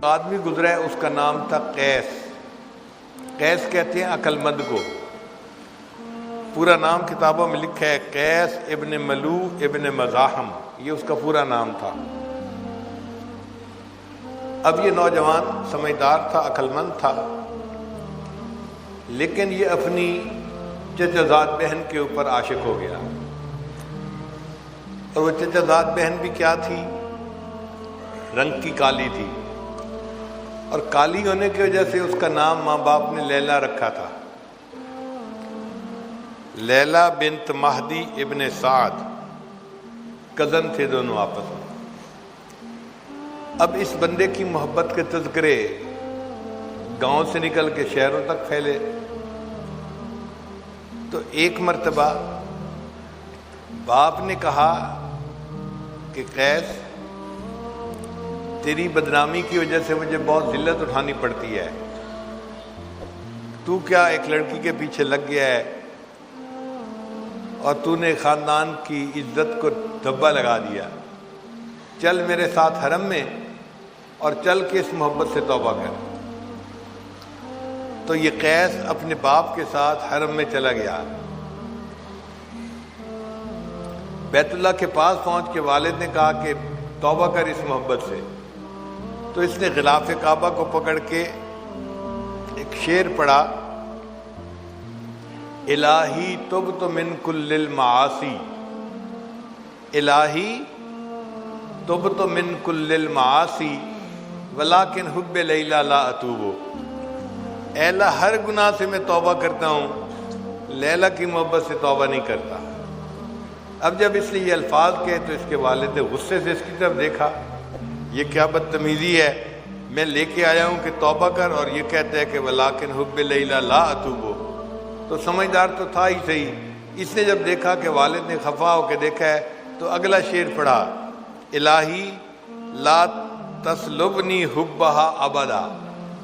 آدمی گزرا ہے، اس کا نام تھا قیس۔ قیس کہتے ہیں عقل مند کو۔ پورا نام کتابوں میں لکھا ہے قیس ابن ملو ابن مزاحم، یہ اس کا پورا نام تھا۔ اب یہ نوجوان سمجھدار تھا، عقل مند تھا، لیکن یہ اپنی چچا زاد بہن کے اوپر عاشق ہو گیا۔ اور وہ چچا زاد بہن بھی کیا تھی؟ رنگ کی کالی تھی، اور کالی ہونے کی وجہ سے اس کا نام ماں باپ نے لیلا رکھا تھا، لیلا بنت مہدی ابن سعد، کزن تھے دونوں آپس میں۔ اب اس بندے کی محبت کے تذکرے گاؤں سے نکل کے شہروں تک پھیلے، تو ایک مرتبہ باپ نے کہا کہ قیس، تیری بدنامی کی وجہ سے مجھے بہت ذلت اٹھانی پڑتی ہے، تو کیا ایک لڑکی کے پیچھے لگ گیا ہے اور تو نے خاندان کی عزت کو دھبا لگا دیا، چل میرے ساتھ حرم میں اور چل کے اس محبت سے توبہ کر۔ تو یہ قیس اپنے باپ کے ساتھ حرم میں چلا گیا۔ بیت اللہ کے پاس پہنچ کے والد نے کہا کہ توبہ کر اس محبت سے، تو اس نے غلاف کعبہ کو پکڑ کے ایک شعر پڑھا، الہی تبت من کل المعاصی، الہی تبت من کل المعاصی ولکن حب لیلا لا اتوب، اے اللہ ہر گناہ سے میں توبہ کرتا ہوں، لیلا کی محبت سے توبہ نہیں کرتا۔ اب جب اس نے یہ الفاظ کہے تو اس کے والد نے غصے سے اس کی طرف دیکھا، یہ کیا بدتمیزی ہے، میں لے کے آیا ہوں کہ توبہ کر اور یہ کہتا ہے کہ ولیکن حب لیلا لا اتوب۔ تو سمجھدار تو تھا ہی صحیح، اس نے جب دیکھا کہ والد نے خفا ہو کے دیکھا ہے تو اگلا شعر پڑھا، الہی لا تسلبنی حبہا ابدا،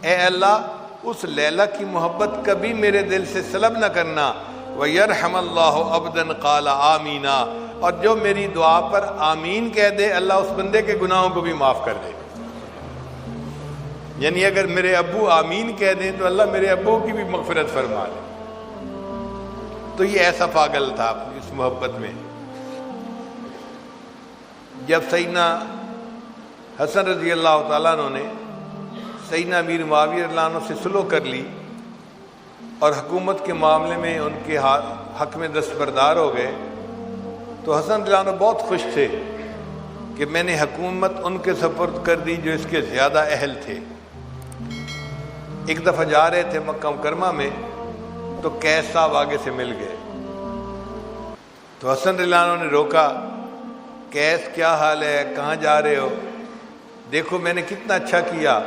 اے اللہ اس لیلا کی محبت کبھی میرے دل سے سلب نہ کرنا، وَيَرْحَمَ اللَّهُ عَبْدًا قَالَ آمِينَ، اور جو میری دعا پر آمین کہہ دے اللہ اس بندے کے گناہوں کو بھی معاف کر دے۔ یعنی اگر میرے ابو آمین کہہ دیں تو اللہ میرے ابو کی بھی مغفرت فرما دے۔ تو یہ ایسا پاگل تھا اس محبت میں۔ جب سیدنا حسن رضی اللہ تعالیٰ عنہ نے سیدنا امیر معاویہ رضی اللہ عنہ سے صلح کر لی اور حکومت کے معاملے میں ان کے حق میں دستبردار ہو گئے، تو حسن رضی اللہ عنہ بہت خوش تھے کہ میں نے حکومت ان کے سپرد کر دی جو اس کے زیادہ اہل تھے۔ ایک دفعہ جا رہے تھے مکہ مکرمہ میں تو قیس صاحب آگے سے مل گئے، تو حسن رضی اللہ عنہ نے روکا، قیس کیا حال ہے، کہاں جا رہے ہو؟ دیکھو میں نے کتنا اچھا کیا،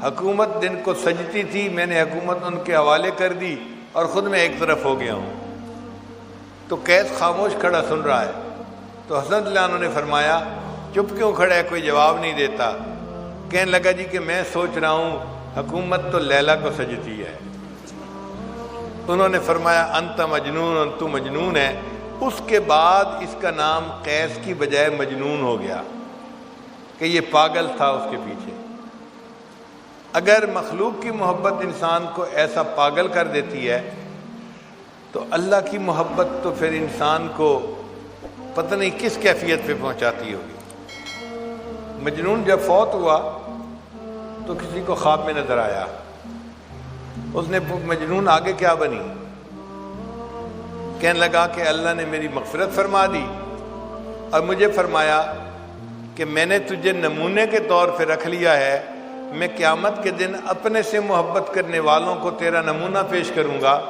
حکومت دن کو سجتی تھی، میں نے حکومت ان کے حوالے کر دی اور خود میں ایک طرف ہو گیا ہوں۔ تو قیس خاموش کھڑا سن رہا ہے، تو حسن رضی اللہ عنہ نے فرمایا چپ کیوں کھڑا ہے، کوئی جواب نہیں دیتا؟ کہنے لگا جی کہ میں سوچ رہا ہوں حکومت تو لیلا کو سجتی ہے۔ انہوں نے فرمایا انت مجنون، تو مجنون ہے۔ اس کے بعد اس کا نام قیس کی بجائے مجنون ہو گیا کہ یہ پاگل تھا اس کے پیچھے۔ اگر مخلوق کی محبت انسان کو ایسا پاگل کر دیتی ہے تو اللہ کی محبت تو پھر انسان کو پتہ نہیں کس کیفیت پہ پہنچاتی ہوگی۔ مجنون جب فوت ہوا تو کسی کو خواب میں نظر آیا، اس نے مجنون آگے کیا بنی؟ کہنے لگا کہ اللہ نے میری مغفرت فرما دی اور مجھے فرمایا کہ میں نے تجھے نمونے کے طور پہ رکھ لیا ہے، میں قیامت کے دن اپنے سے محبت کرنے والوں کو تیرا نمونہ پیش کروں گا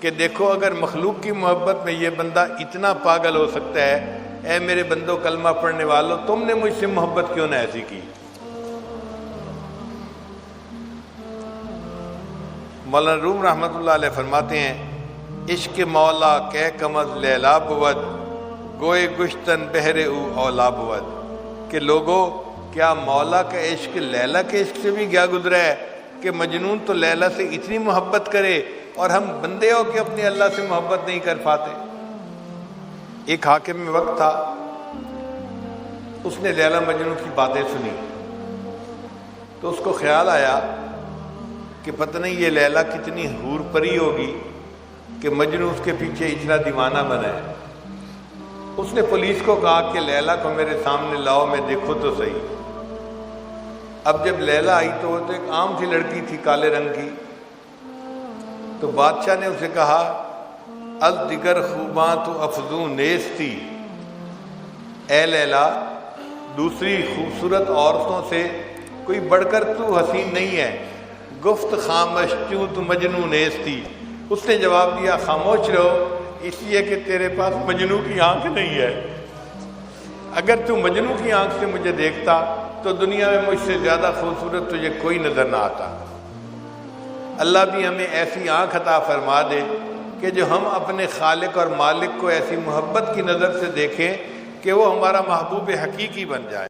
کہ دیکھو اگر مخلوق کی محبت میں یہ بندہ اتنا پاگل ہو سکتا ہے، اے میرے بندوں کلمہ پڑھنے والوں تم نے مجھ سے محبت کیوں نہ ایسی کی۔ مولانا روم رحمۃ اللہ علیہ فرماتے ہیں عشق مولا کہ کمز لیلا بود، گوئے گشتن بہرے او اولا بود، کہ لوگوں کیا مولا کا عشق لیلا کے عشق سے بھی کیا گزرا ہے کہ مجنون تو لیلا سے اتنی محبت کرے اور ہم بندے ہو کے اپنے اللہ سے محبت نہیں کر پاتے۔ ایک حاکم میں وقت تھا، اس نے لیلا مجنون کی باتیں سنی تو اس کو خیال آیا کہ پتہ نہیں یہ لیلا کتنی حور پری ہوگی کہ مجنو اس کے پیچھے اتنا دیوانہ بنا ہے۔ اس نے پولیس کو کہا کہ لیلا کو میرے سامنے لاؤ، میں دیکھو تو صحیح۔ اب جب لیلا آئی تو وہ تو ایک عام سی لڑکی تھی، کالے رنگ کی۔ تو بادشاہ نے اسے کہا الدگر خوباں تو افزوں نیستی، اے لیلا دوسری خوبصورت عورتوں سے کوئی بڑھ کر تو حسین نہیں ہے، گفت خاموش کیوں تو مجنو نیستی۔ اس نے جواب دیا خاموش رہو اس لیے کہ تیرے پاس مجنو کی آنکھ نہیں ہے، اگر تو مجنو کی آنکھ سے مجھے دیکھتا تو دنیا میں مجھ سے زیادہ خوبصورت تجھے کوئی نظر نہ آتا۔ اللہ بھی ہمیں ایسی آنکھ عطا فرما دے کہ جو ہم اپنے خالق اور مالک کو ایسی محبت کی نظر سے دیکھیں کہ وہ ہمارا محبوب حقیقی بن جائے۔